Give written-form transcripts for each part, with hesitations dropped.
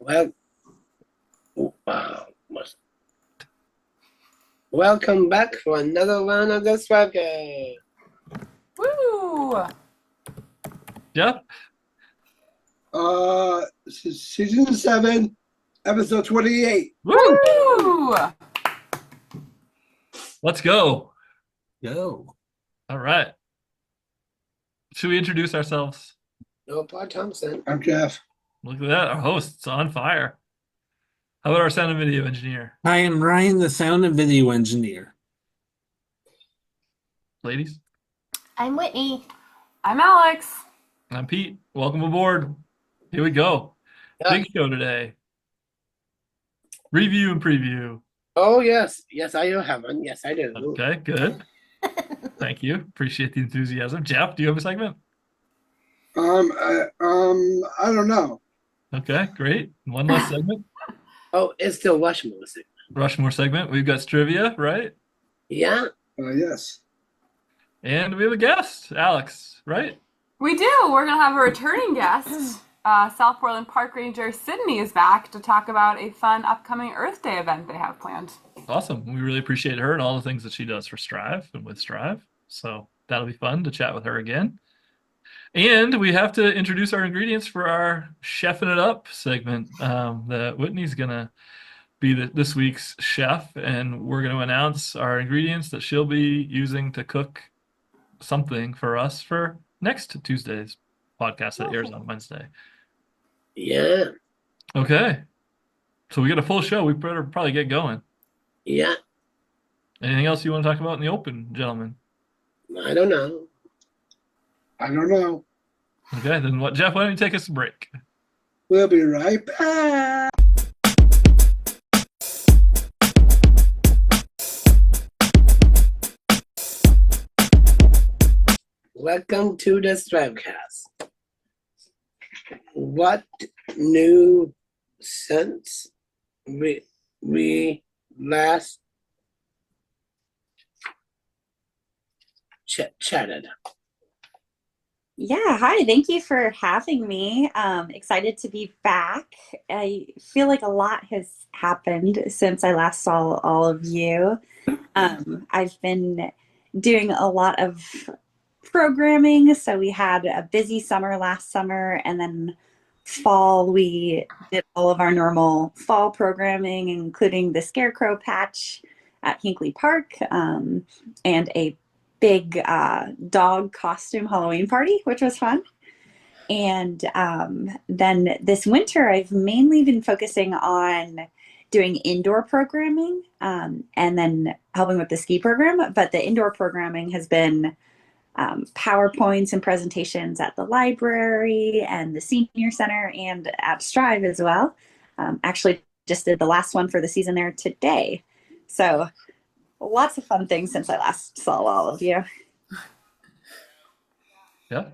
Well, wow. Welcome back for another round of the STRIVEcast. Woo! Yeah. Season 7, episode 28. Woo! Let's go. Go. All right. Should we introduce ourselves? No, Paul Thompson. I'm Jeff. Look at that. Our host's on fire. How about our sound and video engineer? I am Ryan, the sound and video engineer. Ladies? I'm Whitney. I'm Alex. I'm Pete. Welcome aboard. Here we go. Yeah. Big show today. Review and preview. Oh, yes. Yes, I do have one. Yes, I do. Okay, good. Thank you. Appreciate the enthusiasm. Jeff, do you have a segment? I don't know. Okay, great. One last segment. Oh, it's still Rushmore. Rushmore segment. We've got STRIVEia, right? Yeah. Yes. And we have a guest, Alex, right? We do. We're going to have a returning guest. South Portland Park Ranger Sydney is back to talk about a fun upcoming Earth Day event they have planned. Awesome. We really appreciate her and all the things that she does for Strive and with Strive. So that'll be fun to chat with her again. And we have to introduce our ingredients for our Chefing It Up segment. That Whitney's going to be this week's chef, and we're going to announce our ingredients that she'll be using to cook something for us for next Tuesday's podcast that airs on Wednesday. Yeah. Okay. So we got a full show. We better probably get going. Yeah. Anything else you want to talk about in the open, gentlemen? I don't know. I don't know. Okay, then what? Jeff, why don't you take us a break? We'll be right back. Welcome to the STRIVEcast. What new since we last chatted? Yeah, hi. Thank you for having me. Excited to be back. I feel like a lot has happened since I last saw all of you. I've been doing a lot of programming. So we had a busy summer last summer, and then fall we did all of our normal fall programming, including the Scarecrow Patch at Hinkley Park, and a big dog costume Halloween party, which was fun. And then this winter, I've mainly been focusing on doing indoor programming, and then helping with the ski program. But the indoor programming has been PowerPoints and presentations at the library and the senior center and at Strive as well. Actually just did the last one for the season there today. So lots of fun things since I last saw all of you. Yeah.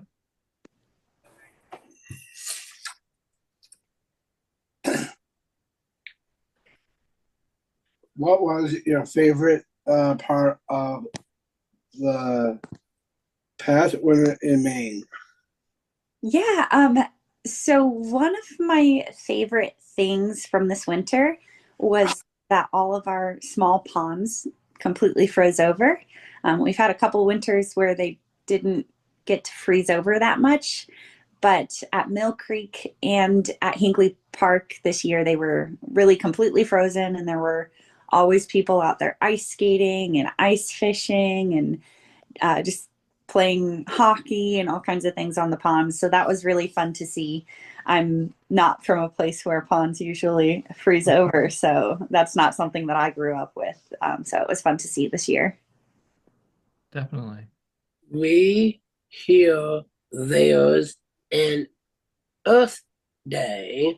What was your favorite part of the past winter in Maine? Yeah, so one of my favorite things from this winter was that all of our small ponds completely froze over. We've had a couple winters where they didn't get to freeze over that much, but at Mill Creek and at Hinkley Park this year, they were really completely frozen, and there were always people out there ice skating and ice fishing and just playing hockey and all kinds of things on the ponds. So that was really fun to see. I'm not from a place where ponds usually freeze over, so that's not something that I grew up with. So it was fun to see this year. Definitely. We hear there's an Earth Day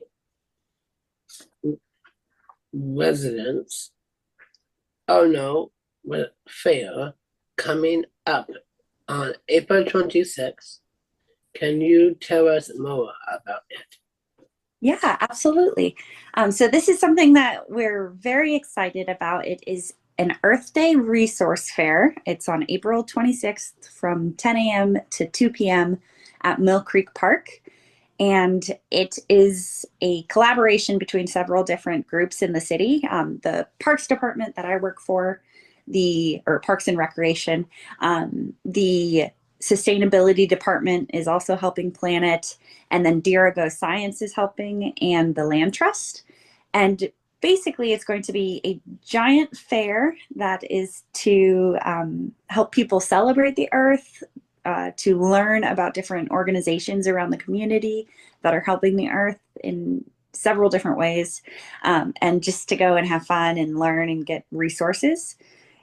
fair coming up on April 26th. Can you tell us more about it? Yeah, absolutely. So this is something that we're very excited about. It is an Earth Day resource fair. It's on April 26th from 10 a.m. to 2 p.m. at Mill Creek Park. And it is a collaboration between several different groups in the city. The Parks Department that I work for, or Parks and Recreation, the Sustainability Department is also helping plan it, and then Dirigo Science is helping, and the Land Trust. And basically, it's going to be a giant fair that is to help people celebrate the earth, to learn about different organizations around the community that are helping the earth in several different ways, and just to go and have fun and learn and get resources.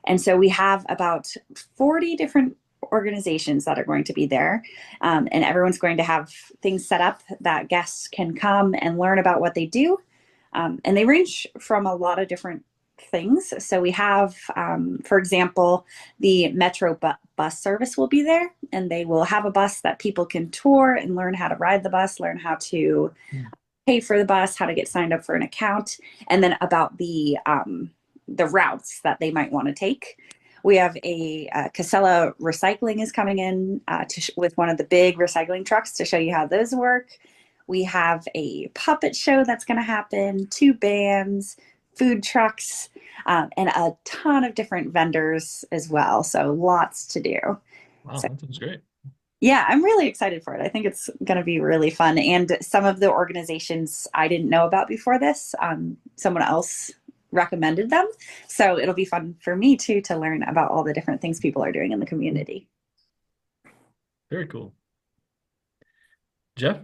And so we have about 40 different organizations that are going to be there, and everyone's going to have things set up that guests can come and learn about what they do. And they range from a lot of different things. So we have, for example, the Metro bus service will be there, and they will have a bus that people can tour and learn how to ride the bus, learn how to pay for the bus, how to get signed up for an account, and then about the routes that they might want to take. We have a Casella Recycling is coming in with one of the big recycling trucks to show you how those work. We have a puppet show that's going to happen, 2 bands, food trucks, and a ton of different vendors as well. So lots to do. Wow, that sounds great. Yeah, I'm really excited for it. I think it's going to be really fun. And some of the organizations I didn't know about before this, someone else recommended them. So it'll be fun for me too to learn about all the different things people are doing in the community. Very cool. Jeff?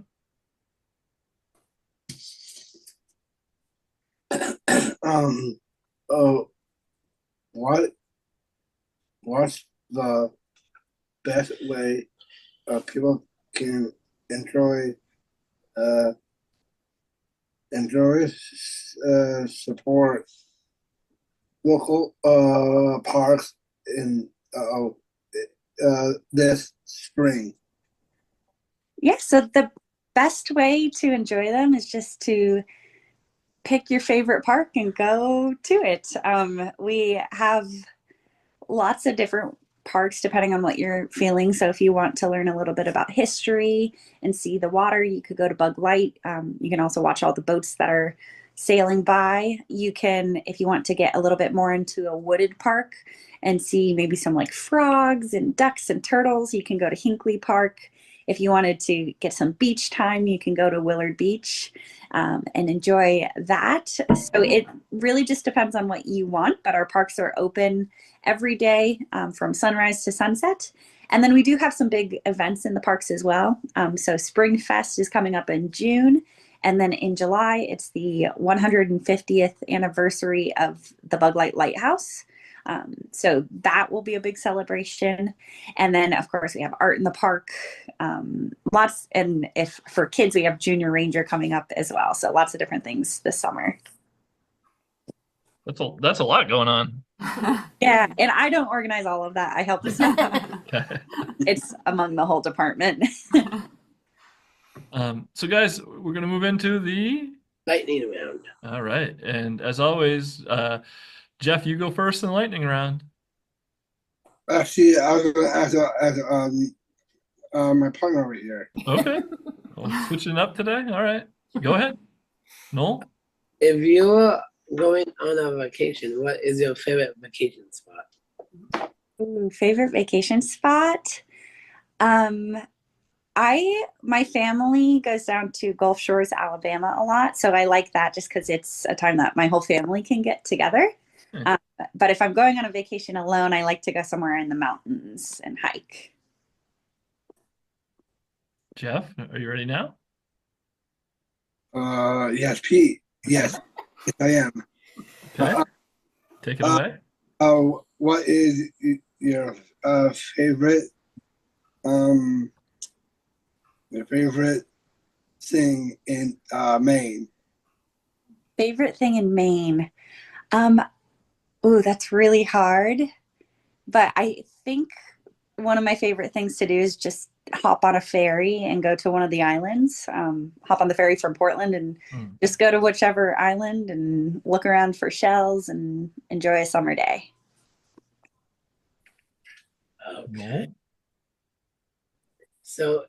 What's the best way people can enjoy support local parks in this spring? Yeah, so the best way to enjoy them is just to pick your favorite park and go to it. We have lots of different parks depending on what you're feeling. So if you want to learn a little bit about history and see the water, you could go to Bug Light. You can also watch all the boats that are sailing by. You can, if you want to get a little bit more into a wooded park and see maybe some like frogs and ducks and turtles, you can go to Hinkley Park. If you wanted to get some beach time, you can go to Willard Beach and enjoy that. So it really just depends on what you want, but our parks are open every day from sunrise to sunset. And then we do have some big events in the parks as well. So Spring Fest is coming up in June. And then in July, it's the 150th anniversary of the Bug Light Lighthouse. So that will be a big celebration. And then, of course, we have art in the park. Lots, and if for kids, we have Junior Ranger coming up as well. So lots of different things this summer. That's a lot going on. Yeah, and I don't organize all of that. I help with some. It's among the whole department. So guys, we're going to move into the lightning round. All right. And as always, Jeff, you go first in the lightning round. Actually, I was going to ask my partner over here. Okay. Well, switching up today. All right. Go ahead. Noel? If you're going on a vacation, what is your favorite vacation spot? Ooh, favorite vacation spot? My family goes down to Gulf Shores, Alabama a lot. So I like that just because it's a time that my whole family can get together. But if I'm going on a vacation alone, I like to go somewhere in the mountains and hike. Jeff, are you ready now? Yes, Pete. Yes, I am. Okay. Take it away. What is your favorite thing in Maine? Favorite thing in Maine? Ooh, that's really hard. But I think one of my favorite things to do is just hop on a ferry and go to one of the islands. Hop on the ferry from Portland and just go to whichever island and look around for shells and enjoy a summer day. Okay. So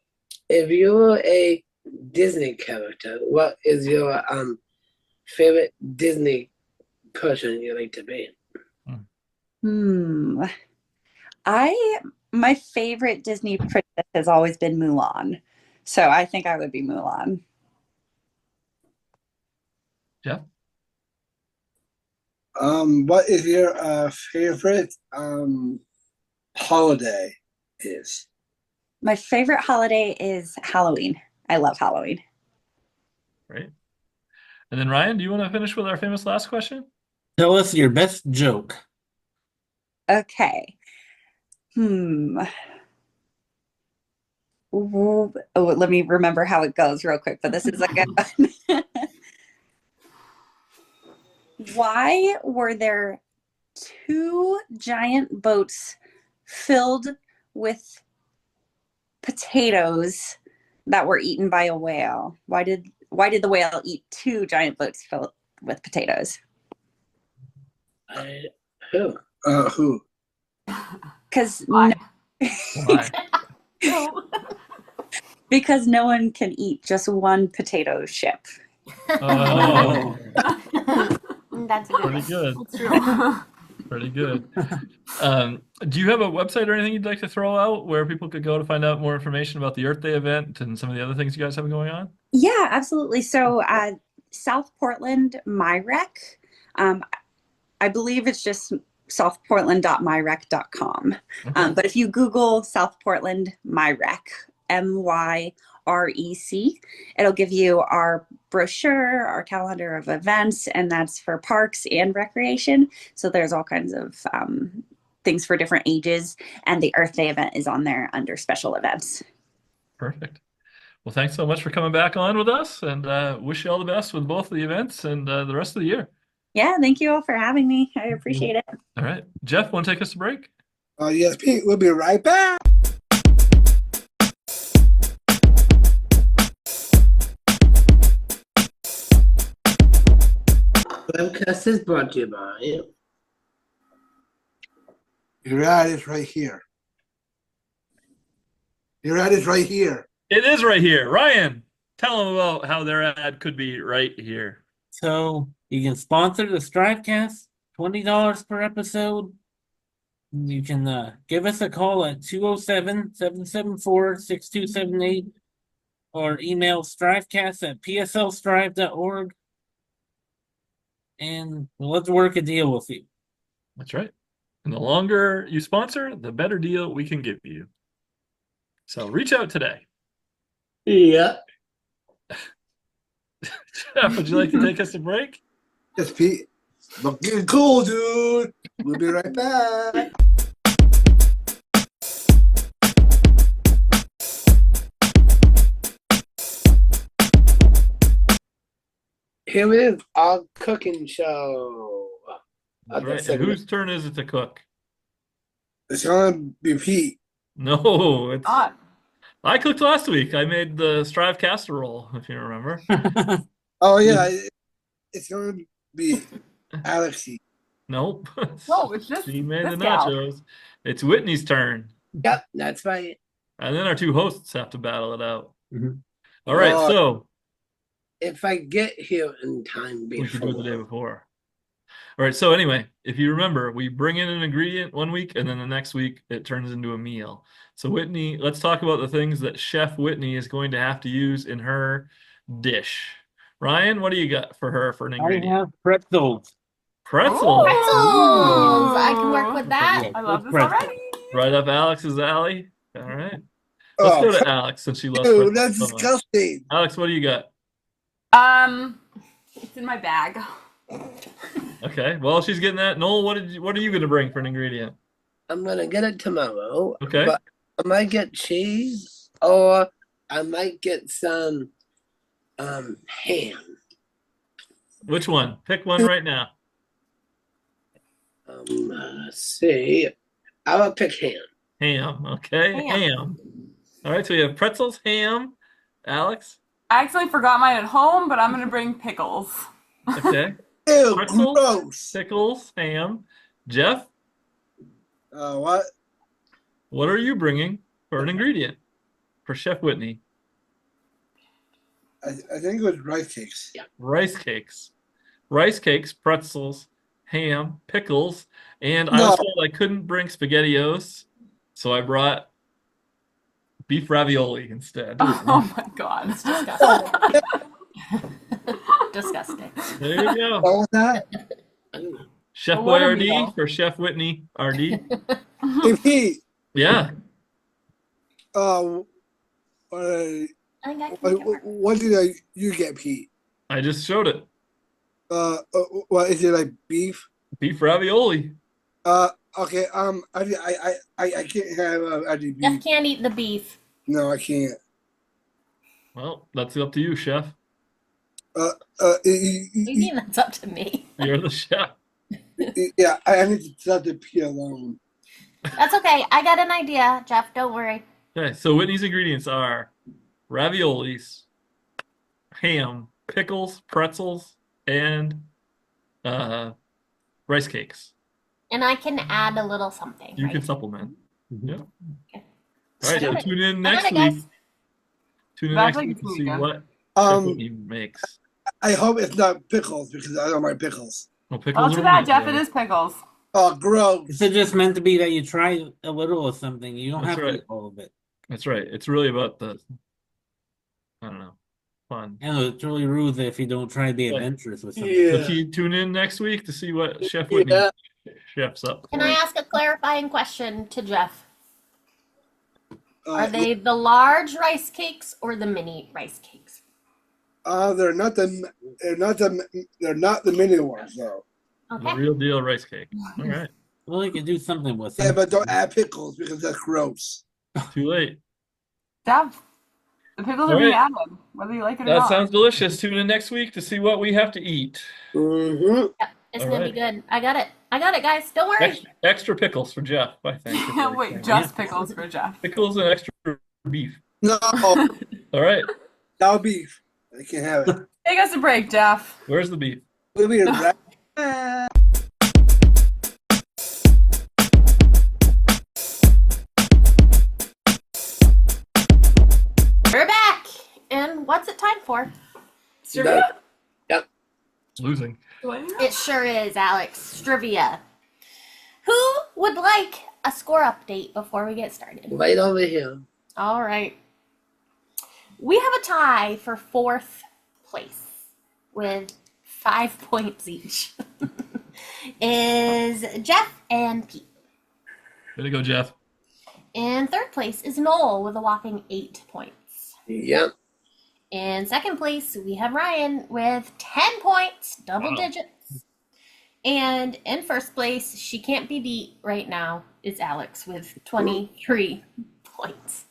if you were a Disney character. What is your favorite Disney person you like to be? My favorite Disney princess has always been Mulan. So I think I would be Mulan. Jeff? What is your favorite holiday is? My favorite holiday is Halloween. I love Halloween. Great. And then Ryan, do you want to finish with our famous last question? Tell us your best joke. Okay. Oh, let me remember how it goes real quick, but this is a good one. Why were there 2 giant boats filled with potatoes that were eaten by a whale? Why did the whale eat 2 giant boats filled with potatoes? Who? Who? Because Why? Why? because no one can eat just one potato chip. Oh, That's a good pretty one. good. That's true. Pretty good. Do you have a website or anything you'd like to throw out where people could go to find out more information about the Earth Day event and some of the other things you guys have going on? Yeah, absolutely. So South Portland MyRec, I believe it's just southportland.myrec.com. Okay. But if you Google South Portland MyRec, MYREC, it'll give you our brochure, our calendar of events, and that's for parks and recreation. So there's all kinds of things for different ages, and the Earth Day event is on there under special events. Perfect. Well, thanks so much for coming back on with us, and wish you all the best with both the events and the rest of the year. Yeah, thank you all for having me. I appreciate it. All right. Jeff, want to take us to break? Yes, Pete. We'll be right back. STRIVECast is brought to you by Your ad is right here. Your ad is right here. It is right here. Ryan, tell them about how their ad could be right here. So you can sponsor the STRIVEcast, $20 per episode. You can give us a call at 207-774-6278 or email strivecast@pslstrive.org. And let's work a deal with you. That's right. And the longer you sponsor, the better deal we can give you. So reach out today. Yeah. Jeff, would you like to take us a break? Yes, Pete. Looking cool, dude. We'll be right back. Here it is, our cooking show. That's right. And whose turn is it to cook? It's gonna be Pete. No, it's Not. I cooked last week. I made the Strive casserole, if you remember. Oh yeah, it's gonna be Alexi. Nope. No, it's just She made the this gal. nachos. It's Whitney's turn. Yep, that's right. And then our two hosts have to battle it out. Mhm. All right, Well, so if I get here in time we should do it the day before. before. All right, so anyway, if you remember, we bring in an ingredient one week and then the next week it turns into a meal. So Whitney, let's talk about the things that Chef Whitney is going to have to use in her dish. Ryan, what do you got for her for an I ingredient? have pretzels. Pretzels. Pretzels! I can work with that. Yeah, I love this pretzels. already. Right up Alex's alley. All right. Let's go to Alex since she loves Dude, pretzels that's so much. disgusting. Alex, what do you got? It's in my bag. Okay. Well, she's getting that. Noel, what are you gonna bring for an ingredient? I'm gonna get it tomorrow. Okay. But I might get cheese or I might get some ham. Which one? Pick one right now. Let's see. I will pick ham. Ham. Okay. Ham. All right. So we have pretzels, ham. Alex. I actually forgot mine at home, but I'm gonna bring pickles. Okay. Ew, Pretzels, gross. pickles, ham. Jeff, What? what are you bringing for an ingredient for Chef Whitney? I think it was rice cakes. Yeah. Rice cakes. Rice cakes, pretzels, ham, pickles, and I No. was told I couldn't bring SpaghettiOs, so I brought beef ravioli instead. Oh my god. It's disgusting. Disgusting. There you go. What was that? I don't know. Chef Well, Boy what are RD we all? for Chef Whitney RD. Hey, Pete. Yeah. Uh, I think I can make it work. what did you get, Pete? I just showed it. What is it, like beef? Beef ravioli. Okay. I can't have any Jeff beef. can't eat the beef. No, I can't. Well, that's up to you, Chef. What do you mean that's up to me? You're the chef. Yeah, I need to let the Pete alone. That's okay. I got an idea, Jeff. Don't worry. Okay, so Whitney's ingredients are raviolis, ham, pickles, pretzels, and rice cakes. And I can add a little something. You right? can supplement. Yep. Okay. All right, so Got it. tune in I got next it, week. guys. Tune in That's next what week you to think, see yeah. what Chef Whitney Um, makes. I hope it's not pickles because I don't like pickles. Well, Oh, pickles too are bad, meat, Jeff. though. It is pickles. Oh, gross. It's just meant to be that you try a little of something. You don't That's have to right. eat all of it. That's right. It's really about the, I don't know, fun. And it's really rude if you don't try to be Yeah. adventurous with something. So Yeah. tune in next week to see what Chef Whitney Yeah. chefs up. Can for I us. ask a clarifying question to Jeff? Are Uh, they the large rice cakes or the mini rice cakes? they're not the mini ones though. The Okay. real deal rice cake. All right. Well, you can do something with Yeah, them. but don't add pickles because that's gross. Too late. Jeff, the pickles are All being right. added, whether you like it or That not. sounds delicious. Tune in next week to see what we have to eat. Mm-hmm. Yep, it's All gonna right. be good. I got it. I got it, guys. Don't worry. Extra pickles for Jeff, I think. Wait, just pickles for Jeff. Pickles and extra beef. No, All right. no beef. I can't have it. Take us a break, Jeff. Where's the beef? We'll be right. We're back. And what's it time for? STRIVEia? Losing. It sure is, Alex. STRIVEia. Who would like a score update before we get started? Right over here. All right. We have a tie for fourth place with 5 points each. Is Jeff and Pete. Way to go, Jeff. In third place is Noel with a whopping 8 points. Yep. In second place, we have Ryan with 10 points, double Wow. digits. And in first place, she can't be beat right now, is Alex with 23 points.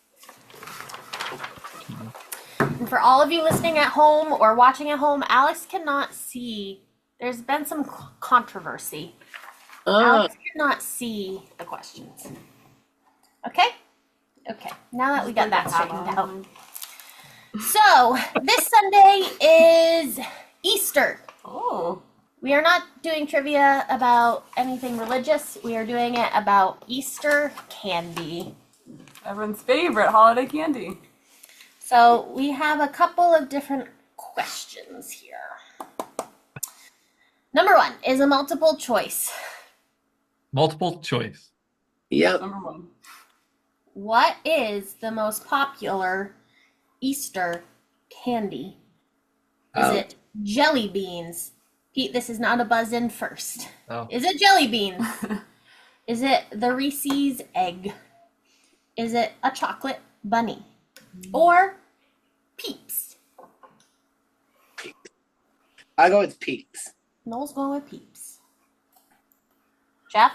And for all of you listening at home or watching at home, Alex cannot see. There's been some controversy. Ah, Alex cannot see the questions. Okay? Okay. Now that we got that straightened out. So, this Sunday is Easter. Oh. We are not doing trivia about anything religious. We are doing it about Easter candy. Everyone's favorite holiday candy. So, we have a couple of different questions here. Number one is a multiple choice. Multiple choice. yep. Number one. What is the most popular Easter candy? Is Oh. it jelly beans? Pete, this is not a buzz in first. Oh. Is it jelly beans? Is it the Reese's egg? Is it a chocolate bunny? Or Peeps? I go with Peeps. Noel's going with Peeps. Jeff?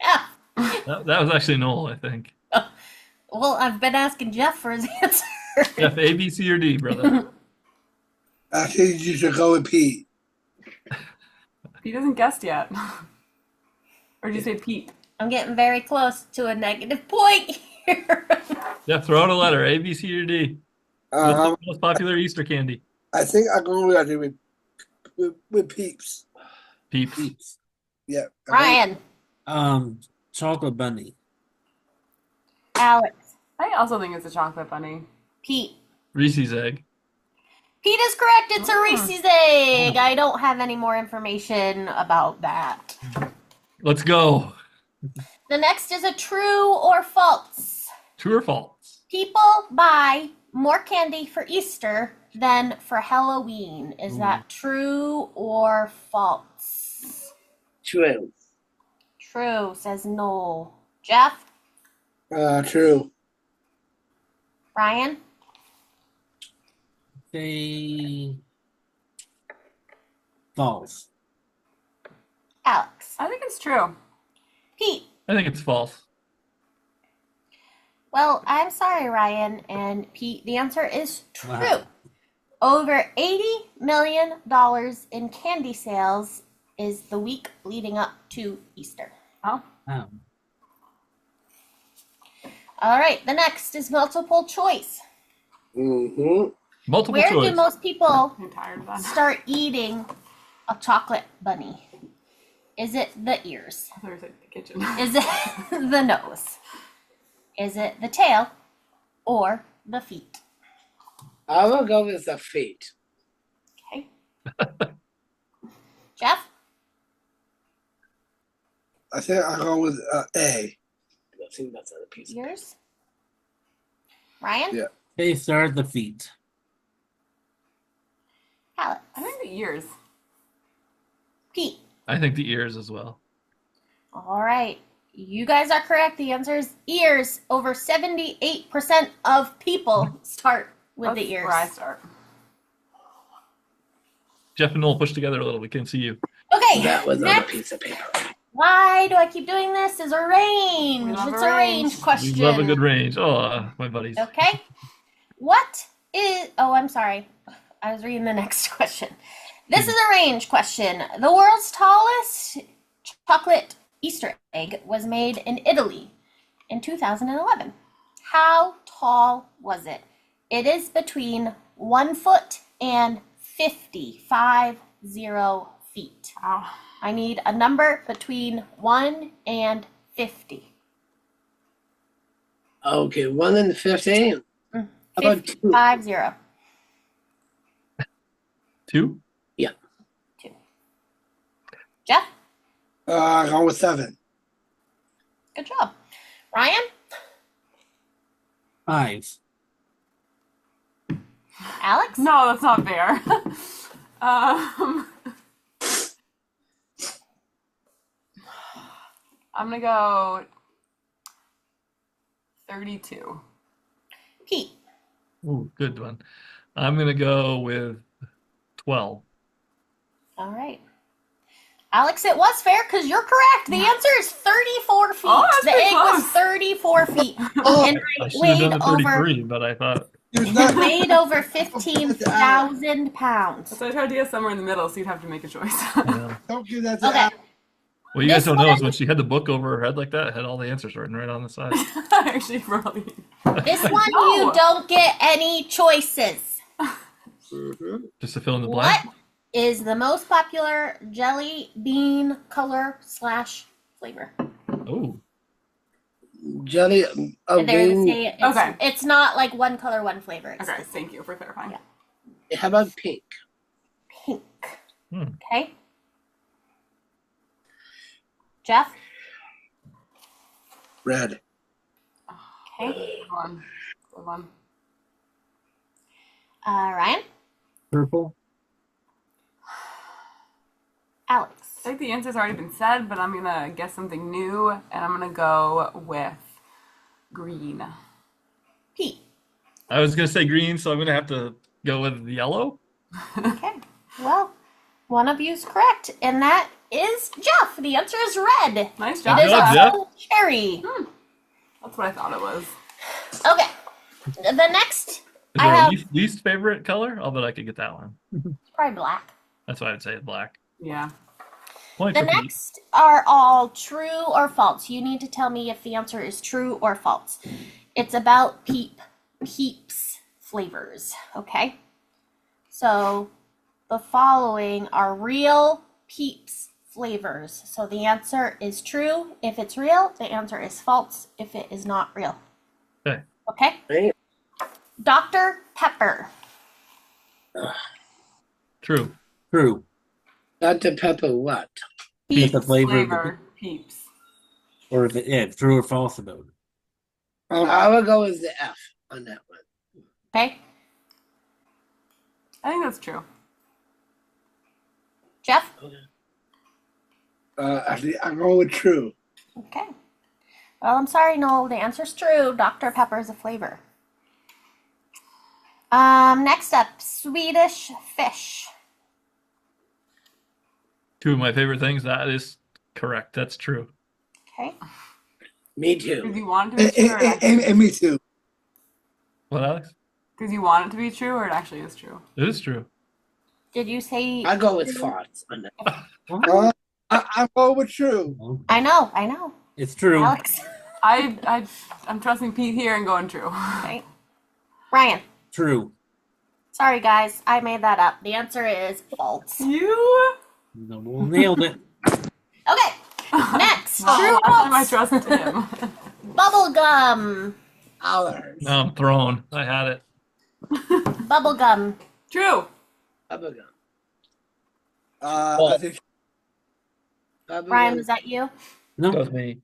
Jeff? That was actually Noel, I think. Well, I've been asking Jeff for his answer. Jeff, A, B, C, or D, brother. I think you should go with Pete. Pete hasn't guessed yet. Or did you say Pete? I'm getting very close to a negative point here. Jeff, throw out a letter. A, B, C, or D. What's Um, the most popular Easter candy? I think I'm going to go with Peeps. Peeps. Peeps. Yeah. Ryan. chocolate bunny. Alex. I also think it's a chocolate bunny. Pete. Reese's egg. Pete is correct. It's a Reese's egg. I don't have any more information about that. Let's go. The next is a true or false. True or false? People buy more candy for Easter than for Halloween. Is that true or false? True. True, says Noel. Jeff? True. Brian? Say false. Alex? I think it's true. Pete? I think it's false. Well, I'm sorry, Ryan and Pete. The answer is true. Wow. Over $80 million in candy sales is the week leading up to Easter. Oh, Wow. All right, the next is multiple choice. Mm-hmm. Multiple Where choice. do most people I'm tired of that. start eating a chocolate bunny? Is it the ears? I thought it was like the kitchen. Is it the nose? Is it the tail? Or the feet? I will go with the feet. Okay. Jeff? I think I'll go with A. I think that's on a piece. Ears? Ryan? Yeah. They start the feet. Alex? I think the ears. Pete? I think the ears as well. All right. You guys are correct. The answer is ears. Over 78% of people start with That's the ears. where I start. Jeff and Noel push together a little. We can see you. Okay. That was on a Next. piece of paper. Why do I keep doing this? Is a range. We love It's a a range range. question. We love a good range. Oh, my buddies. Okay. What is. Oh, I'm sorry. I was reading the next question. This is a range question. The world's tallest chocolate Easter egg was made in Italy in 2011. How tall was it? It is between 1 foot and 50 feet. Wow. I need a number between 1 and 50. Okay, 1 in 15. How about 2? 50. 2? Jeff, I'll go with 7. good job. Ryan, 5. Alex, No, that's not fair. um, I'm gonna go 32. Pete, Ooh, good one. I'm going to go with 12. all right. Alex, it was fair because you're correct. The answer is 34 feet. Oh, that's the pretty egg was close. 34 feet. Oh, And I it should have weighed done the over 33, but I thought, weighed over 15,000 pounds. So I tried to get somewhere in the middle, so you'd have to make a choice. yeah. Don't give that to Okay. Alex. What you guys This don't know is one- when she had the book over her head like that, it had all the answers written right on the side. I actually probably. This one No. you don't get any choices. Mm-hmm. Just to fill in the What blank. is the most popular jelly bean color / flavor? Oh, Jelly of They're gonna bean. say it's, Okay. it's not like one color, one flavor. It's Okay, thank you for clarifying. Yeah. How about pink? pink. Hmm. Okay. Jeff? Red. Okay. Good one. Good one. Ryan? Purple. Alex? I think the answer's already been said, but I'm gonna guess something new, and I'm gonna go with green. Pete? I was going to say green, so I'm going to have to go with yellow. Okay. Well, one of you's correct, and that is Jeff. The answer is red. Nice It job, is job, Jeff. also cherry. That's what I thought it was. Okay. The next, Is I there a have least favorite color? I'll bet I could get that one. probably black. That's why I'd say black. Yeah. Point The for Pete. next are all true or false. You need to tell me if the answer is true or false. It's about Peeps flavors, okay? So the following are real Peeps flavors. So the answer is true if it's real. The answer is false if it is not real. Okay. Okay? Right. Dr. Pepper. True. True. Dr. Pepper what? It's the flavor. Flavor. Peeps. Or if it, yeah, true or false about it. I will go with the F on that one. Okay? I think that's true. Jeff? I'm going with true. Okay. Well, I'm sorry, Noel. The answer's true. Dr. Pepper is a flavor. Next up, Swedish fish. Two of my favorite things. That is correct. That's true. Okay. Me Because too. you want it to be true, or it actually And me too. What, Alex? because you want it to be true, or it actually is true. It is true. Did you say? I go with false on that. I'm going with true. I know. It's true. Alex. I'm trusting Pete here and going true. Okay. Ryan. True. Sorry, guys. I made that up. The answer is false. You? Noel nailed it. Okay. Next. Well, True or last time I false? trusted him. Bubblegum. Ours. Now I'm thrown. I had it. Bubblegum. True. Bubblegum. I think Bubblegum. Ryan, was that you? No. That was me.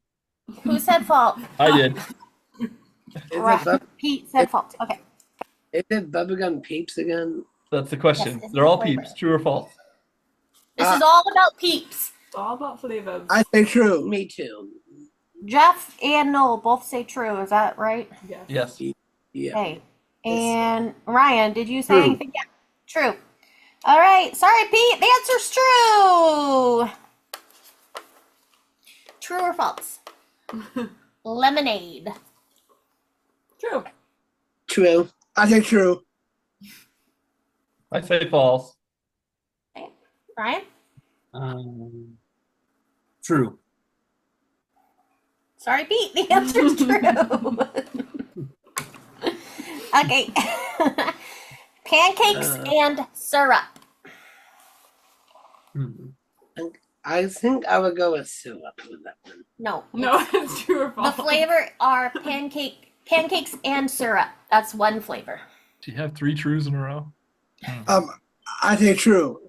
Who said false? I did. Is Right. Pete said false. Okay. it bubblegum peeps again? That's the question. Yes, They're all flavor. peeps. True or false? This is all about peeps. It's all about flavors. I say true. Me too. Jeff and Noel both say true. Is that right? Yes. Yeah. Okay. And Ryan, did you say True. anything? Yeah. True. All right. Sorry, Pete. The answer's true. True or false? Lemonade. True. True. I say true. I say false. Okay. Ryan? True. Sorry, Pete. The answer's true. Okay. Pancakes and syrup. Hmm. I think I would go with syrup with that one. No. No, it's true or The false. flavor are pancakes and syrup. That's one flavor. Do you have 3 trues in a row? I say true.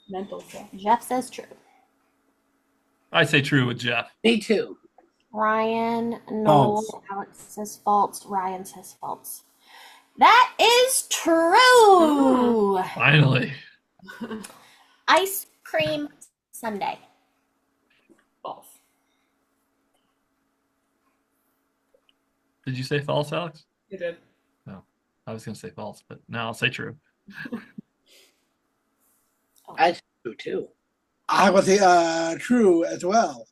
Mental stuff. Jeff says true. I say true with Jeff. Me too. Ryan, Noel, False. Alex says false. Ryan says false. That is true. Finally. Ice cream sundae. False. Did you say false, Alex? You did. No. I was going to say false, but now I'll say true. I say true too. I would say true as well.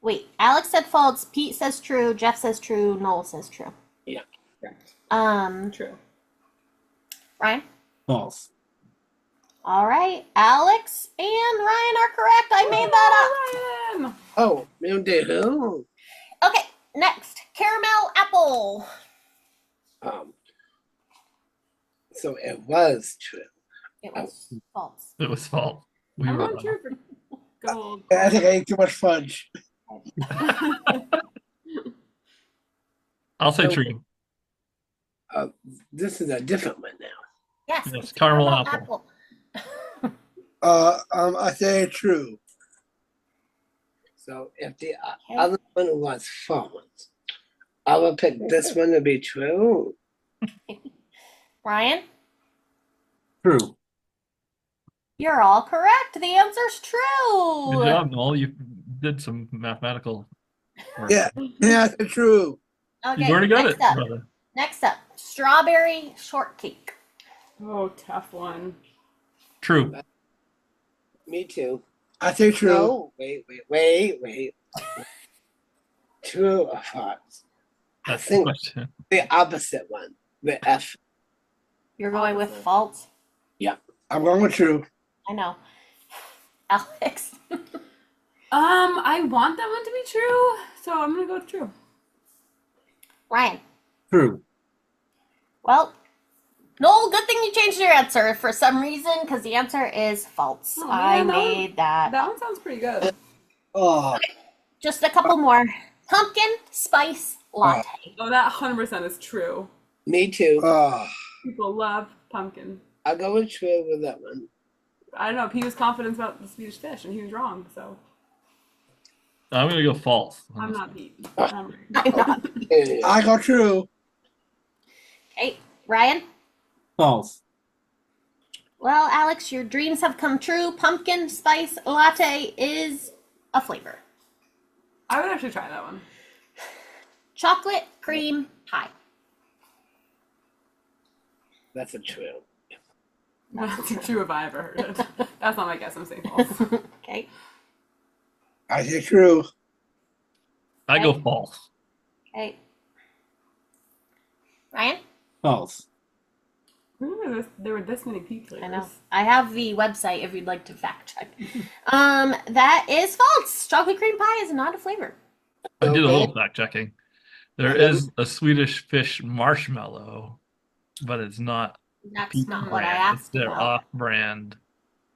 Wait, Alex said false. Pete says true. Jeff says true. Noel says true. Yeah. True. Ryan. False. All right, Alex and Ryan are correct. I made that Ryan! Oh, me too. up. Okay, next, caramel apple. So it was true. It was false. It was false. We I'm were going true for gold. I think I ate too much fudge. I'll say true. This is a different one now. Yes, Yes, it's caramel apple. I say true. So if the Okay. other one was false, I will pick this one to be true. Ryan, True. you're all correct. The answer's true. Good job, Noel. You did some mathematical work. Yeah, I say true. Okay, You've already got next it, up, brother. Next up, strawberry shortcake. Oh, tough one. True. Me too. I say true. No, wait. True or false? That's the think- question. The opposite one. The F. You're going with false. I'm going with true. I know. Alex. I want that one to be true, so I'm gonna go with true. Ryan. True. Well, Noel, good thing you changed your answer for some reason, because the answer is false. Oh, I man, made that. That one sounds pretty good. Oh, Just a couple more. Pumpkin spice latte. Oh, that 100% is true. Me too. oh. People love pumpkin. I'll go with true with that one. I don't know. He was confident about the Swedish fish, and he was wrong. So I'm gonna go false. I'm not Pete. I'm not. I go true. Okay, Ryan? False. Well, Alex, your dreams have come true. Pumpkin spice latte is a flavor. I would actually try that one. Chocolate cream pie. That's a true. That's true if I ever heard it. That's not my guess. I'm saying false. Okay. I say true. I go false. Okay. Ryan? False. Remember there were this many Pete flavors. I know. I have the website if you'd like to fact check. That is false. Chocolate cream pie is not a flavor. I did a Okay. little fact checking. There is a Swedish fish marshmallow, but it's not That's Pete not what I brand. It's asked their about. off-brand.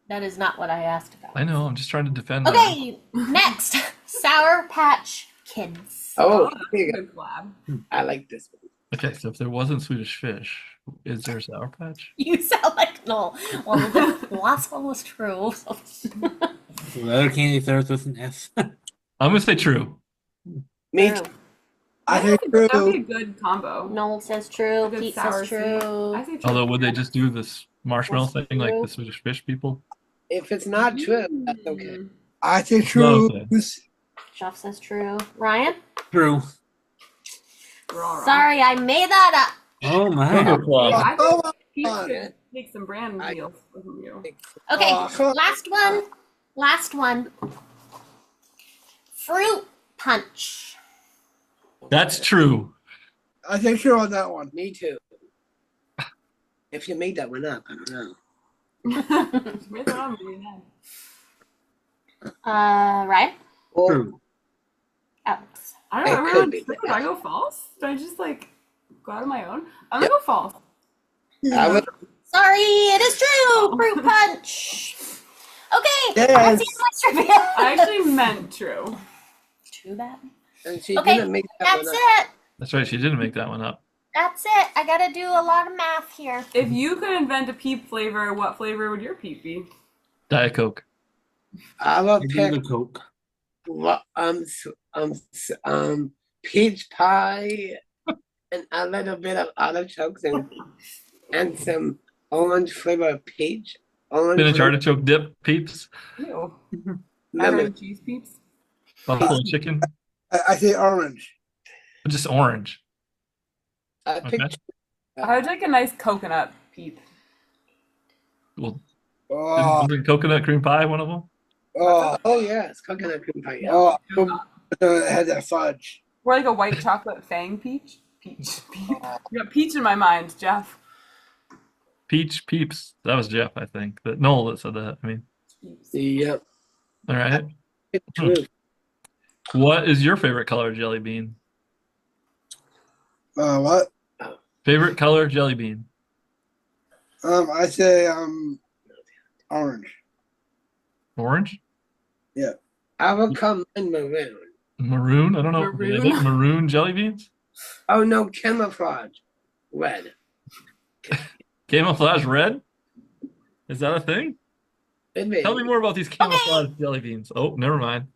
That is not what I asked about. I know. I'm just trying to defend them. Okay, next. Sour Patch Kids. Oh, that's here a you go. good collab. I like this one. Okay, so if there wasn't Swedish fish, is there Sour Patch? You sound like Noel. Well, the last one was true. The other candy starts with an S. I'm gonna say true. Me True. too. I say That'd be a true. good combo. Noel says true. A good Pete sour says true. sweet. I say true. Although, would they just do this marshmallow That's thing like true. the Swedish fish people? If it's not true, that's okay. Mm. I say true. Okay. Jeff says true. Ryan? True. We're all wrong. Sorry, I made that up. Oh I'm gonna my. go claw. I Come think Pete on. should take some brand I- deals from you. Okay, Oh, come on. last one. Last one. Fruit punch. That's true. I say true on that one. Me too. If you made that one up, I don't know. Where's that on me then? Ryan? Well, True. Alex. I don't know. It Everyone, could be. do I go false? Do I just like go out on my own? I'm gonna go false. I would, Sorry, it is true. Fruit punch. Okay, Yes. that's the end of my trivia. I actually meant true. Too bad. and she Okay, didn't make that That's one up. it. That's right. She didn't make that one up. That's it. I gotta do a lot of math here. If you could invent a Peep flavor, what flavor would your Peep be? Diet Coke. I will I do pick the Coke. peach pie and a little bit of artichokes and some orange flavor of peach. Orange Spinach flavor- artichoke dip peeps. Ew. lemon. Macaroni cheese Peeps? Buffalo chicken. I say orange. Just orange. I picked Okay. I would like a nice coconut Peep. Well, Oh, isn't coconut cream pie one of them? oh, oh yes, coconut cream pie. Yeah. oh. It had that fudge. Or like a white chocolate fang peach. Peach. Peep. You got peach in my mind, Jeff. Peach peeps. That was Jeff, I think. That Noel that said that. I mean, Peeps. Yep. all right. It's true. What is your favorite color jelly bean? What? Favorite color jelly bean? I say orange. Orange? I will come in maroon. Maroon? I don't know. Do they Maroon? make maroon jelly beans? Oh no, camouflage. Red. Camouflage red? Is that a thing? Maybe. Tell me more about these camouflage jelly beans. Oh, never mind.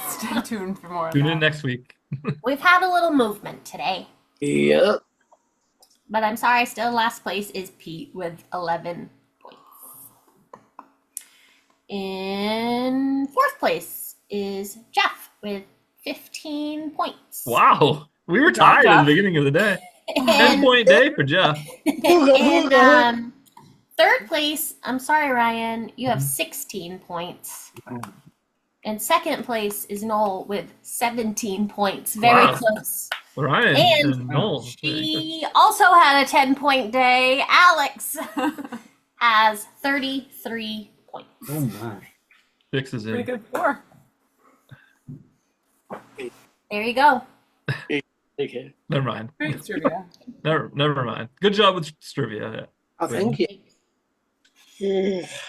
Stay tuned for more. on Tune that. in next week. We've had a little movement today. Yep. But I'm sorry, still last place is Pete with 11 points. In fourth place is Jeff with 15 points. Wow. We were Good job, tired at Jeff. the beginning of the day. And, 10-point day for Jeff. and third place, I'm sorry, Ryan, you have 16 points. And second place is Noel with 17 points. Very Wow. close. Ryan And and Noel. She also had a 10-point day. Alex has 33 points. Oh my. Fixes Pretty in. good score. There you go. Okay. Never mind. Great trivia. Never mind. Good job with Strivia. Oh, thank you.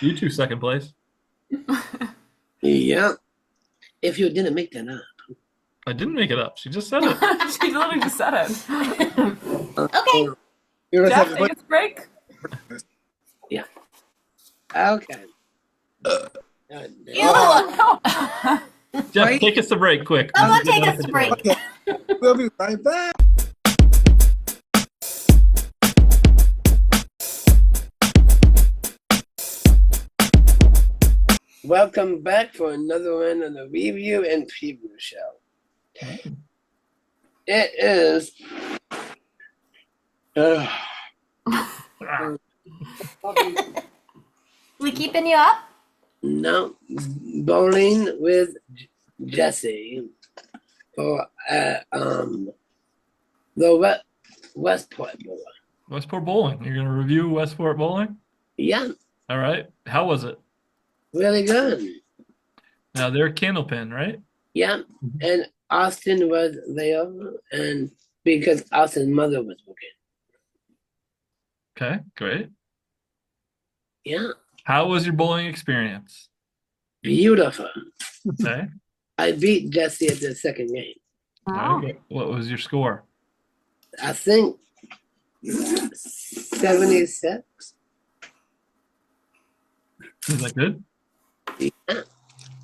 You two second place. Yeah. If you didn't make that up. I didn't make it up. She just said it. She literally just said it. Okay. You're a Jeff, second take us a break. Okay. Ew. No. Jeff, Right. take us a break quick. Someone take us a break. Okay. We'll be right back. Welcome back for another one of the review and preview show. It is We keeping you up? no bowling with Jesse for the Westport Bowl. Westport Bowling. You're going to review Westport Bowling? Yeah, All right. How was it? really good. Now, they're Candlepin, right? Yeah, and Austin was there, and because Austin's mother was working. Okay, great. Yeah, How was your bowling experience? beautiful. Okay. I beat Jesse at the second game. Wow. What was your score? I think 76. Is that good?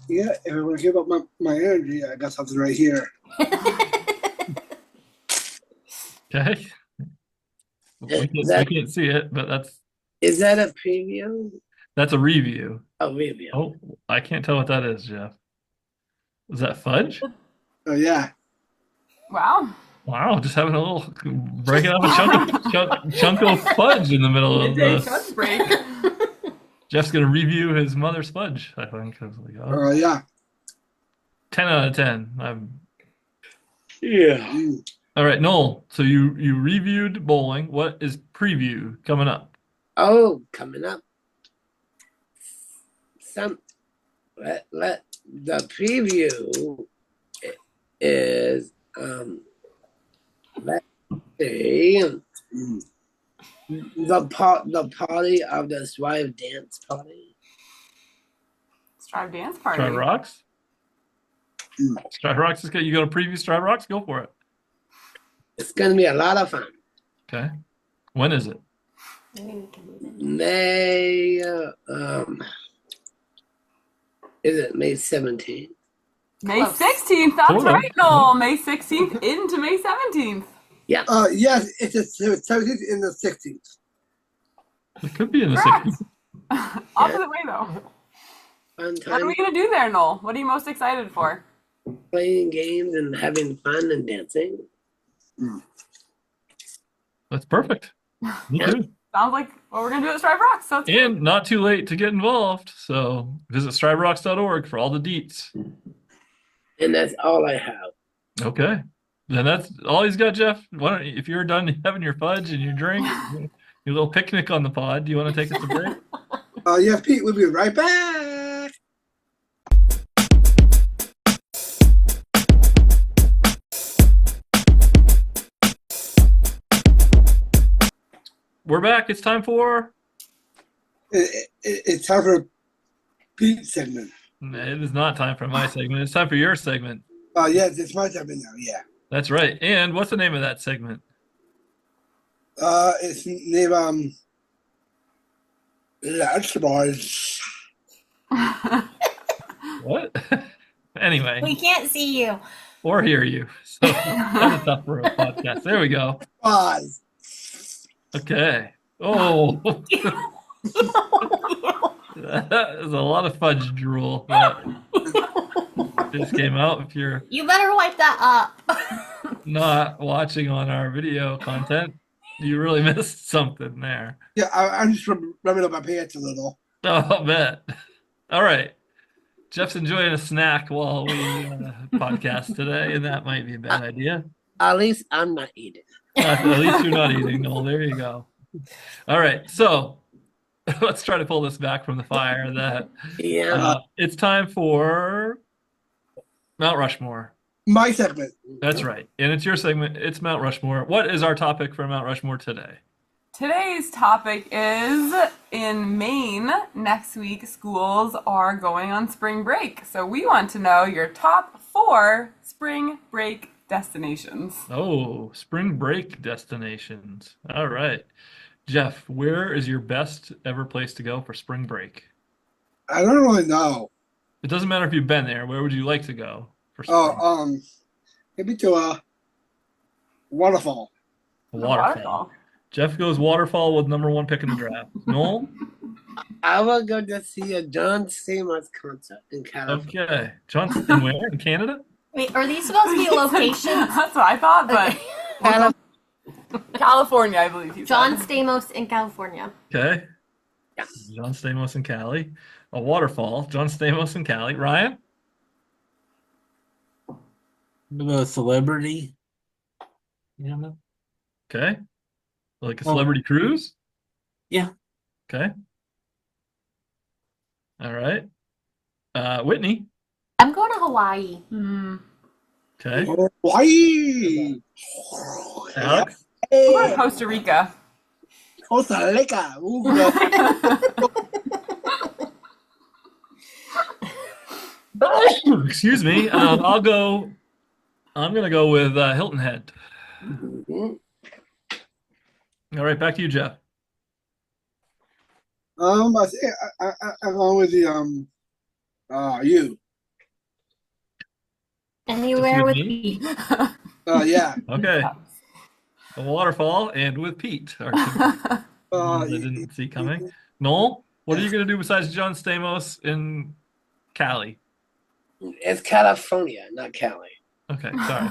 Yeah, if I'm gonna give up my energy, I got something right here. Okay. We can't see it, but Is that a preview? that's a review. A review. Oh, I can't tell what that is, Jeff. Is that fudge? Oh yeah. Wow. Wow, just having a little breaking off a chunk of fudge in the middle of Midday the. fudge break. Jeff's gonna review his mother's fudge. I think. I was like, oh, Yeah. 10 out of 10. Yeah. All right, Noel. So you reviewed bowling. What is preview coming up? Oh, coming up. Let the preview is let's see the party of the Strive dance party. Strive dance party. Strive Rocks. Strive Rocks is good. You go to preview Strive Rocks. Go for it. It's gonna be a lot of fun. Okay. When is it? May is it May 17th? May Close. 16th. That's Cool. right, Noel. May 16th into May 17th. Yes, it's the 17th and the 16th. It could be in the Correct. 60s. Opposite way, though. Fun What are time we going to do there, Noel? What are you most excited for? playing games and having fun and dancing. That's perfect. Me too. Sounds like what we're going to do at Strive Rocks. So it's And not too late to get involved. So visit striverocks.org for all the deets. And that's all I have. Okay. Then that's all he's got, Jeff. Why don't you, if you're done having your fudge and your drink, your little picnic on the pod, do you want to take us a break? Yes, Pete, we'll be right back. We're back. It's time for. It's time for Pete's segment. It is not time for my segment. It's time for your segment. Yes, it's my segment now. Yeah. That's right. And what's the name of that segment? It's named Lunch Boys. What? Anyway, We can't see you. or hear you. So that's tough for a podcast. There we go. Pause. Okay. Oh, that is a lot of fudge drool that just came out. If you're You better wipe that up. not watching on our video content, you really missed something there. Yeah, I'm just rubbing up my pants a little. Oh, I'll bet. All right. Jeff's enjoying a snack while we podcast today, and that might be a bad idea. At least I'm not eating. At least you're not eating, Noel. There you go. All right. So let's try to pull this back from the fire. Yeah. It's time for Mount Rushmore. My segment. That's right. And it's your segment. It's Mount Rushmore. What is our topic for Mount Rushmore today? Today's topic is in Maine. Next week, schools are going on spring break. So we want to know your top 4 spring break destinations. Oh, spring break destinations. All right. Jeff, where is your best ever place to go for spring break? I don't really know. It doesn't matter if you've been there. Where would you like to go for spring? Oh, maybe to a waterfall. Waterfall. Jeff goes waterfall with #1 pick in the draft. Noel? I will go to see a John Stamos concert in California. Okay. John, where? In Canada? Wait, are these supposed to be locations? That's what I thought, but Cali- California, I believe he John said. Stamos in California. Okay. Yeah. John Stamos and Cali. A waterfall. John Stamos and Cali. Ryan? A celebrity. You know? Okay. Like a Oh. celebrity cruise? Yeah. Okay. All right. Whitney? I'm going to Hawaii. Hmm. Okay. Hawaii. Alex? Or Costa Rica. Costa Rica. Ooh, Excuse me. I'm gonna go with Hilton Head. Mhm. All right, back to you, Jeff. I think I'm going with the you. Anywhere with me? me. Yeah. Okay. A waterfall and with Pete. Are two I didn't see coming. Noel, what are you gonna do besides John Stamos in Cali? It's California, not Cali. Okay, sorry.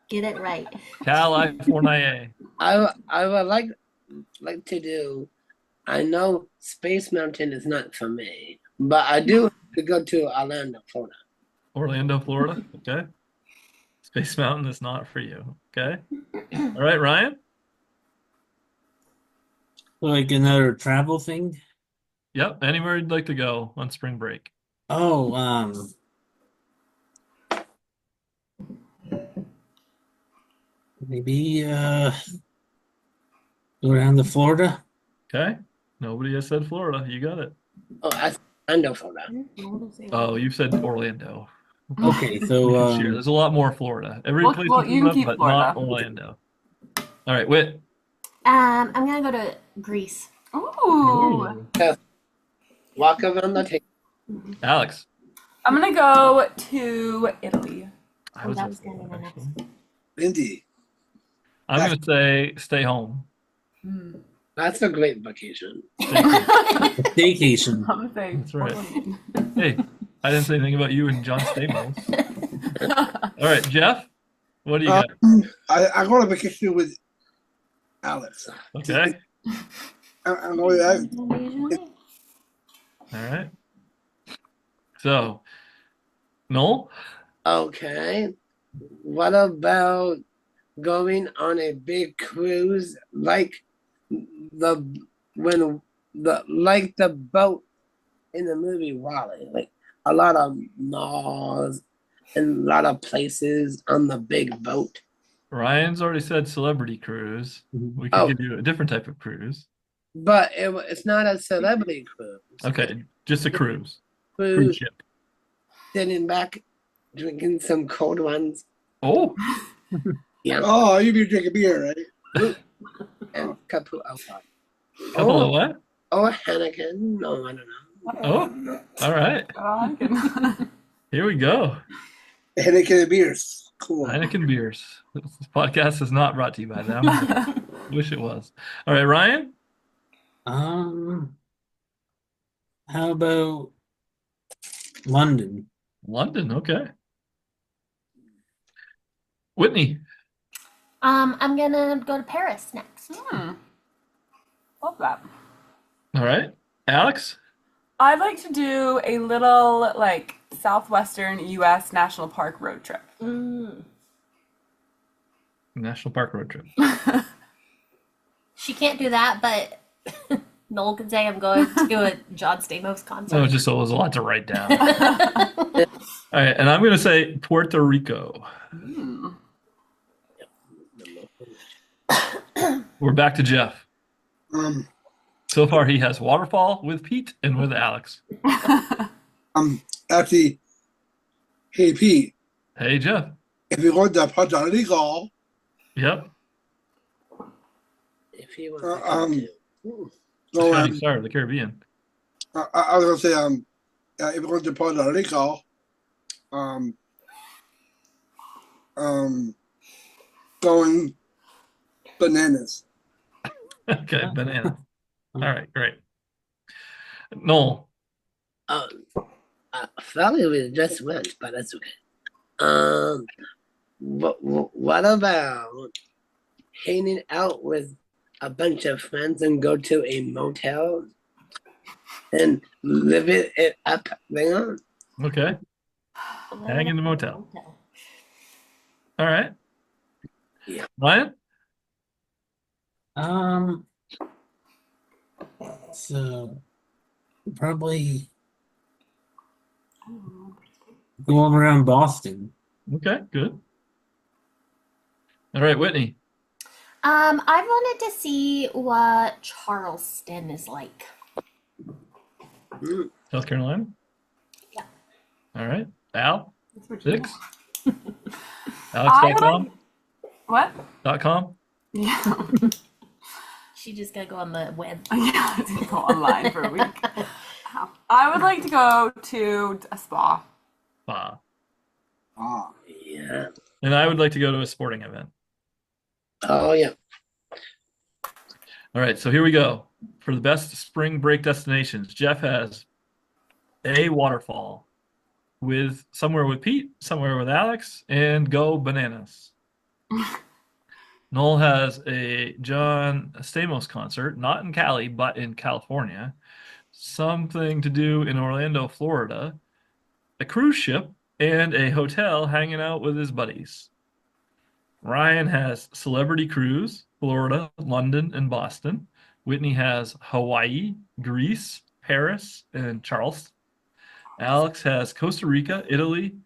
Get it right. California. I would like to do. I know Space Mountain is not for me, but I do to go to Orlando, Florida. Orlando, Florida. Okay. Space Mountain is not for you. Okay. All right, Ryan. Like another travel thing? Yep. Anywhere you'd like to go on spring break. Oh, maybe go down to Florida. Okay. Nobody has said Florida. You got it. Oh, that's Orlando, Florida. Oh, you said Orlando. Okay, We so can share. There's a lot more Florida. Every Well, place well, you you can can keep but Florida. not Orlando. All right, Whit. I'm gonna go to Greece. Ooh. Walk around the table. Alex. I'm gonna go to Italy. I was that was gonna gonna be my next actually. Indy. I'm gonna say stay home. Hmm. That's a great vacation. staycation. I'm gonna say That's right. Portland. Hey, I didn't say anything about you and John Stamos. All right, Jeff. What do you got? I go on a vacation with Alex. Okay. I'm going with All right. So, Noel. Okay. What about going on a big cruise like the boat in the movie Wally? Like a lot of malls and a lot of places on the big boat. Ryan's already said celebrity cruise. We could Oh. give you a different type of cruise. But it's not a celebrity cruise. Okay, just a cruise. Cruise Cruise, ship. sitting back, drinking some cold ones. Oh, Yeah. Oh, you be drinking beer, right? And couple of couple of what? Oh, Heineken. No, I don't know. Oh, all right. I can- Here we go. Heineken beers. Cool. Heineken beers. This podcast is not brought to you by them. Wish it was. All right, Ryan. How about London? London. Okay. Whitney. I'm gonna go to Paris next. Love that. All right. Alex. I'd like to do a little like southwestern U.S. national park road trip. National Park road trip. She can't do that, but Noel can say I'm going to a John Stamos concert. Oh, just so it was a lot to write down. All right, and I'm going to say Puerto Rico. We're back to Jeff. So far, he has waterfall with Pete and with Alex. Actually, hey Pete, Hey, Jeff. if you want to Puerto Rico, Yep. If he wants Uh, to come um, too. The so Shining Star of the Caribbean. I was gonna say if you want to Puerto Rico, going bananas. Okay, banana. All right, great. Noel. Probably we just went, but that's okay. What about hanging out with a bunch of friends and go to a motel and live it up there? Okay. Hang in the motel. All right. Yeah. Ryan? So probably going around Boston. Okay, good. All right, Whitney. I wanted to see what Charleston is like. Mm. South Carolina? Yeah. All right. Al? That's what you 6? want. Alex.com? What? .com? Yeah. She just gotta go on the web. Yeah, I didn't go online for a week. Ow. I would like to go to a spa. Ah. Yeah. And I would like to go to a sporting event. Oh, yeah. All right, so here we go. For the best spring break destinations, Jeff has a waterfall with somewhere with Pete, somewhere with Alex, and go bananas. Noel has a John Stamos concert, not in Cali, but in California. Something to do in Orlando, Florida, a cruise ship, and a hotel hanging out with his buddies. Ryan has Celebrity Cruise, Florida, London, and Boston. Whitney has Hawaii, Greece, Paris, and Charleston. Alex has Costa Rica, Italy,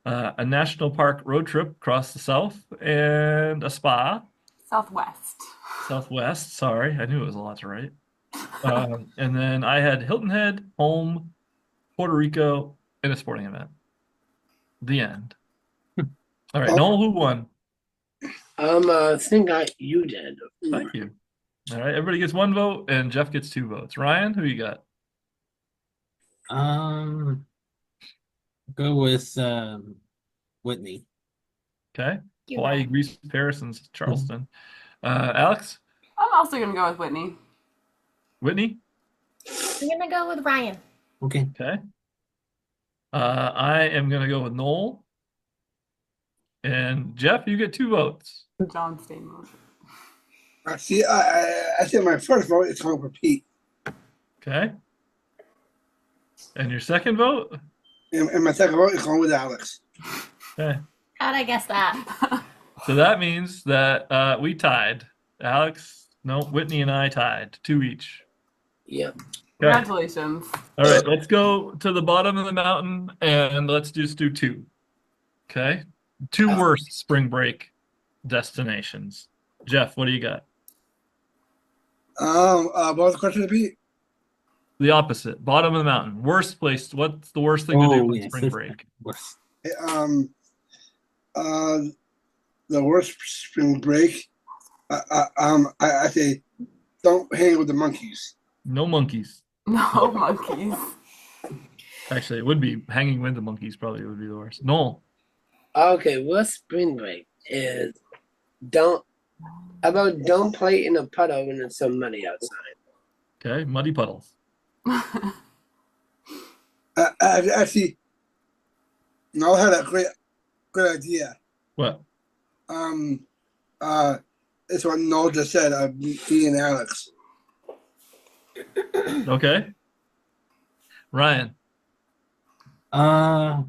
a national park road trip across the south, and a spa. Southwest, sorry. I knew it was a lot to write. And then I had Hilton Head, home, Puerto Rico, and a sporting event. The end. All right, Noel, who won? I think you did. Thank you. All right, everybody gets 1 vote, and Jeff gets 2 votes. Ryan, who you got? Go with Whitney. Okay. You're Hawaii, right. Greece, Paris, and Charleston. Alex? I'm also going to go with Whitney. Whitney? I'm gonna go with Ryan. Okay. Okay. I am going to go with Noel. And Jeff, you get 2 votes. John Stamos. See, I think my first vote is going for Pete, Okay. And your second vote? and my second vote is going with Alex. Okay. How'd I guess that? So that means that we tied. Whitney and I tied, 2 each. Yep. Okay. Congratulations. All right, let's go to the bottom of the mountain and let's just do 2. Okay. 2 worst spring break destinations. Jeff, what do you got? What was the question, Pete? The opposite. Bottom of the mountain. Worst place. What's the worst thing to do on yes, spring that's break? worse. The worst spring break. I say, don't hang with the monkeys. No monkeys. No monkeys. Actually, it would be hanging with the monkeys probably would be the worst. Noel. Okay, worst spring break is don't play in a puddle when it's so muddy outside. Okay. Muddy puddles. Actually, Noel had a great idea. What? It's what Noel just said. Me and Alex. Okay. Ryan. I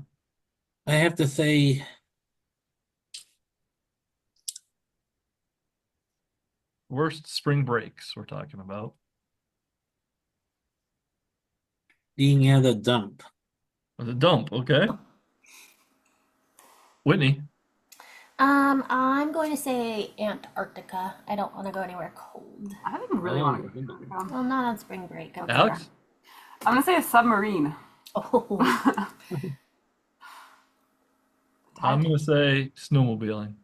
have to say Worst spring breaks we're talking about. being at a dump. The dump. Okay. Whitney. I'm going to say Antarctica. I don't want to go anywhere cold. I didn't really want to go to Antarctica. Well, not on spring break. I'm Alex? I'm gonna say a submarine. Oh, I'm going to say snowmobiling.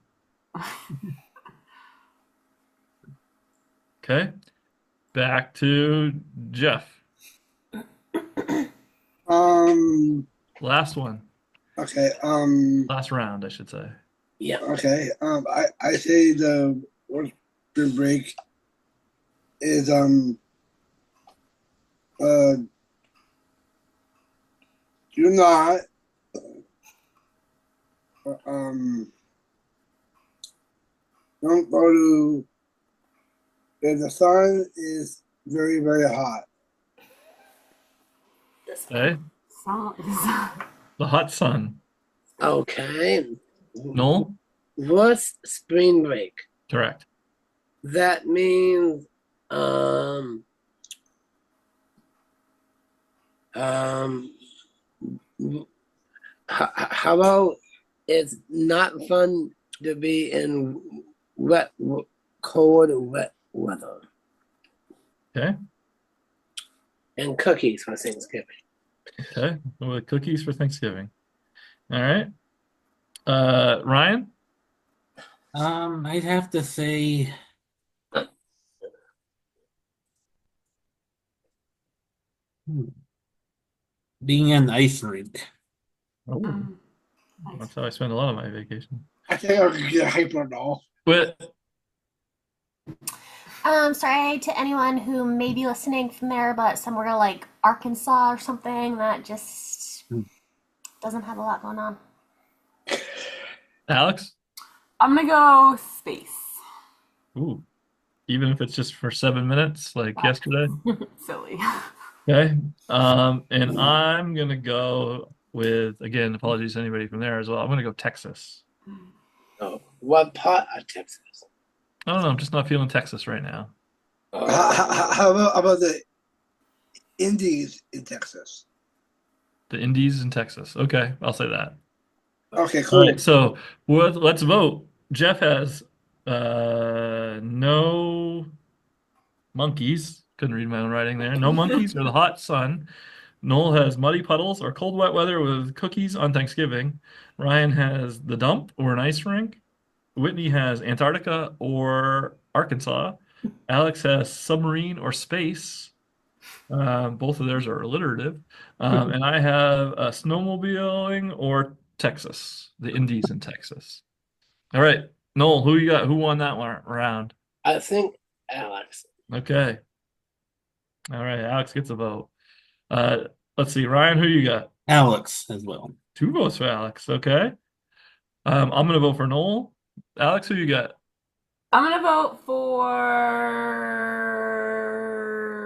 Okay. Back to Jeff. Last one. Okay. Last round, I should say. Yeah. Okay. I say the worst spring break is do not don't go to if the sun is very, very hot. Okay. The hot sun. Okay. Noel? What's spring break? Correct. That means how about it's not fun to be in cold, wet weather. Okay. And cookies for Thanksgiving. Okay. With cookies for Thanksgiving. All right. Ryan? I'd have to say being an ice rink. Oh, that's how I spend a lot of my vacation. I think I could get hyper now. But sorry to anyone who may be listening from there, but somewhere like Arkansas or something that just doesn't have a lot going on. Alex? I'm gonna go space. Ooh. Even if it's just for 7 minutes, like yesterday? Silly. Okay. And I'm gonna go with, again, apologies to anybody from there as well. I'm gonna go Texas. Oh, what part of Texas? I don't know, I'm just not feeling Texas right now. How about the Indies in Texas? The Indies in Texas. Okay, I'll say that. Okay, All cool. right, so let's vote. Jeff has no monkeys. Couldn't read my own writing there. No monkeys or the hot sun. Noel has muddy puddles or cold, wet weather with cookies on Thanksgiving. Ryan has the dump or an ice rink. Whitney has Antarctica or Arkansas. Alex has submarine or space. Both of theirs are alliterative. And I have snowmobiling or Texas, the Indies in Texas. All right, Noel, who you got? Who won that one round? I think Alex. Okay. All right, Alex gets a vote. Let's see, Ryan, who you got? Alex as well. 2 votes for Alex. Okay. I'm gonna vote for Noel. Alex, who you got? I'm gonna vote for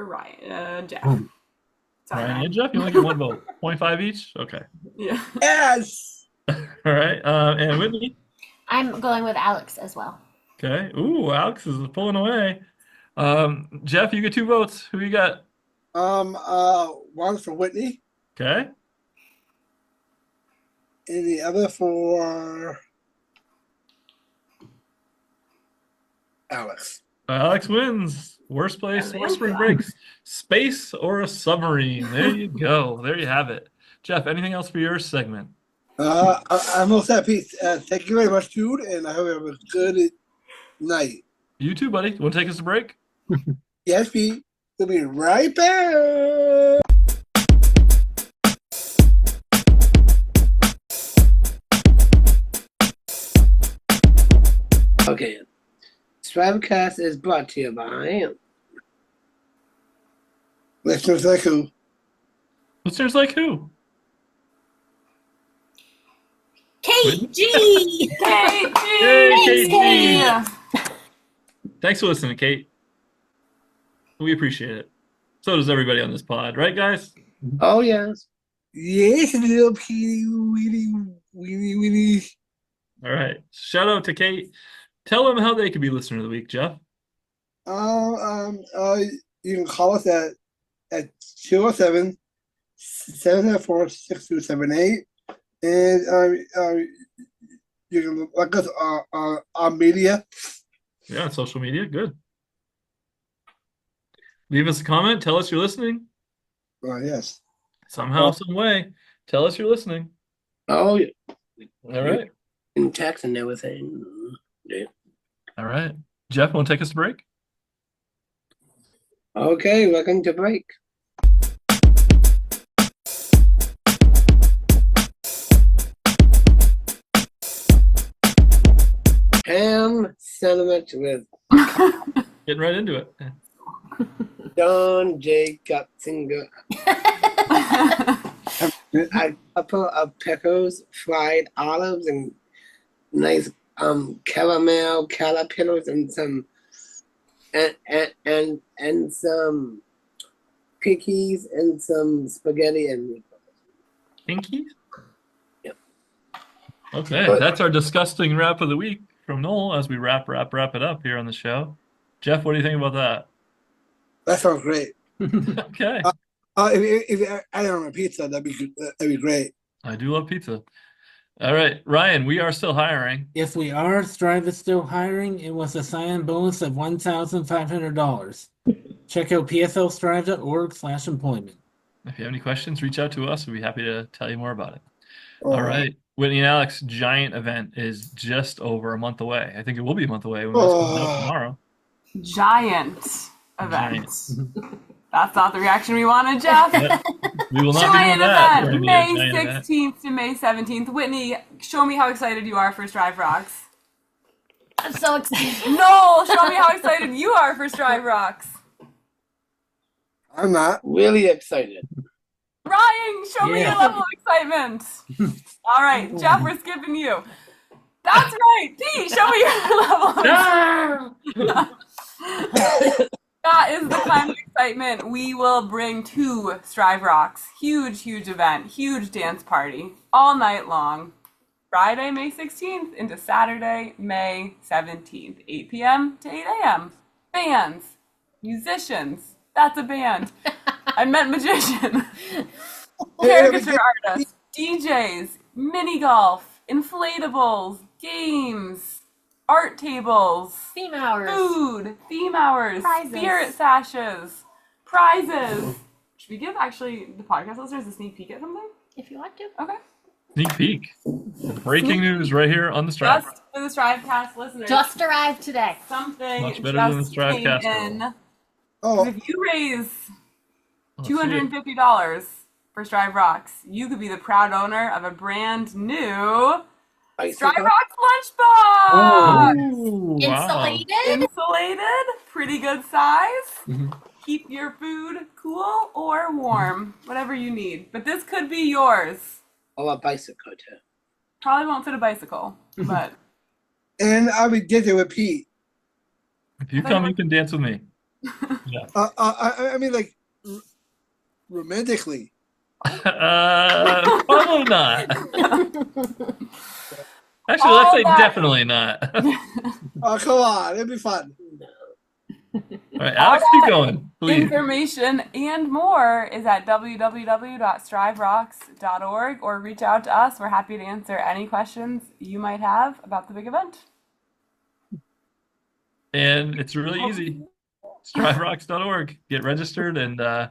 Ryan, Jeff. Oh. Sorry, Ryan and Jeff, you only get 1 vote. 0.5 each? Okay. Yeah. Yes. All right. And Whitney? I'm going with Alex as well. Okay. Ooh, Alex is pulling away. Jeff, you get 2 votes. Who you got? One for Whitney Okay. and the other for Alex. Alex wins. Worst place, worst spring breaks. Space or a submarine. There you go. There you have it. Jeff, anything else for your segment? I'm all set, Pete. Thank you very much, dude, and I hope you have a good night. You too, buddy. Want to take us a break? Yes, Pete. We'll be right back. Okay. STRIVECast is brought to you by Listeners like who? Listeners like who? KG! KG! Yay, Thanks, KG! Thanks for listening, Kate. We appreciate it. So does everybody on this pod, right, guys? Oh yes. Yes, little Petey, weenie. All right. Shout out to Kate. Tell them how they could be listener of the week, Jeff. You can call us at 207-774-6278. And You can like us on media. Yeah, on social media. Good. Leave us a comment. Tell us you're listening. Yes. Somehow, some way. Tell us you're listening. Oh, All right. in text and everything. Yeah. All right. Jeff, want to take us to break? Okay, welcome to break. Ham sandwich with Getting right into it. John Jacob Singer. A couple of pickles, fried olives, and nice caramel caterpillars, and some and some cookies and some spaghetti and meatballs. Pinkies? Yep. Okay, that's our disgusting wrap of the week from Noel as we wrap it up here on the show. Jeff, what do you think about that? That sounds great. Okay. If you add it on a pizza, that'd be great. I do love pizza. All right, Ryan, we are still hiring. Yes, we are. Strive is still hiring. It was a sign-on bonus of $1,500. Check out pslstrive.org/employment. If you have any questions, reach out to us. We'll be happy to tell you more about it. Oh, All right. Whitney and Alex giant event is just over a month away. I think it will be a month away when this comes out tomorrow. Giant event. Giant. That's not the reaction we wanted, Jeff. Yep. We will not Giant be doing that. event, We're gonna be a May giant event. 16th to May 17th. Whitney, show me how excited you are for Strive Rocks. I'm so excited. Noel, show me how excited you are for Strive Rocks. I'm not. Really excited. Ryan, show me your Yeah. level of excitement. All right, Jeff, we're skipping you. That's right. Pete, show me your level of excitement. That is the kind of excitement we will bring to Strive Rocks. Huge, huge event, huge dance party, all night long. Friday, May 16th into Saturday, May 17th, 8 p.m. to 8 a.m. Bands, musicians, that's a band. I meant magician. Caricature artists, DJs, mini golf, inflatables, games, art tables, Theme hours. food, theme hours, Prizes. spirit sashes, prizes. Should we give actually the podcast listeners a sneak peek at something? If you want to. Okay. Sneak peek. Breaking news right here on the Strive. Just for the STRIVEcast listeners. Just arrived today. something Much better than the just came STRIVEcast in. Oh, If you raise Let's see it. $250 for Strive Rocks, you could be the proud owner of a brand new Strive Bicycle. Rocks lunchbox. Ooh, wow. Insulated. Insulated, pretty good size. Mhm. Keep your food cool or warm, whatever you need. But this could be yours. Or a bicycle too. Probably won't fit a bicycle, but and I would get it with Pete. If you come, you can dance with me. I mean, like romantically. Probably not. Actually, let's say All that- definitely not. All Oh, come on, it'd be fun. right, Alex, keep going, please. information and more is at www.striverocks.org or reach out to us. We're happy to answer any questions you might have about the big event. And it's really easy. StriveRocks.org. Get registered, and you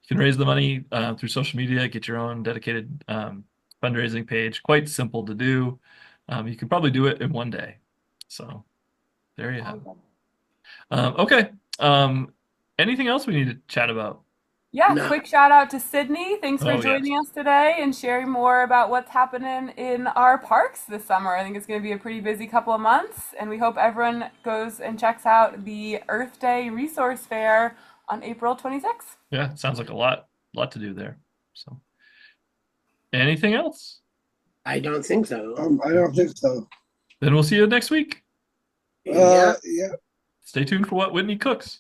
can raise the money through social media. Get your own dedicated fundraising page. Quite simple to do. You could probably do it in one day. So there you have it. Okay. Anything else we need to chat about? Yeah, No. quick shout out to Sydney. Thanks for Oh, yes. joining us today and sharing more about what's happening in our parks this summer. I think it's going to be a pretty busy couple of months, and we hope everyone goes and checks out the Earth Day Resource Fair on April 26th. Yeah, it sounds like a lot to do there. So, anything else? I don't think so. I don't think so. Then we'll see you next week. Yeah. Yeah. Stay tuned for what Whitney cooks.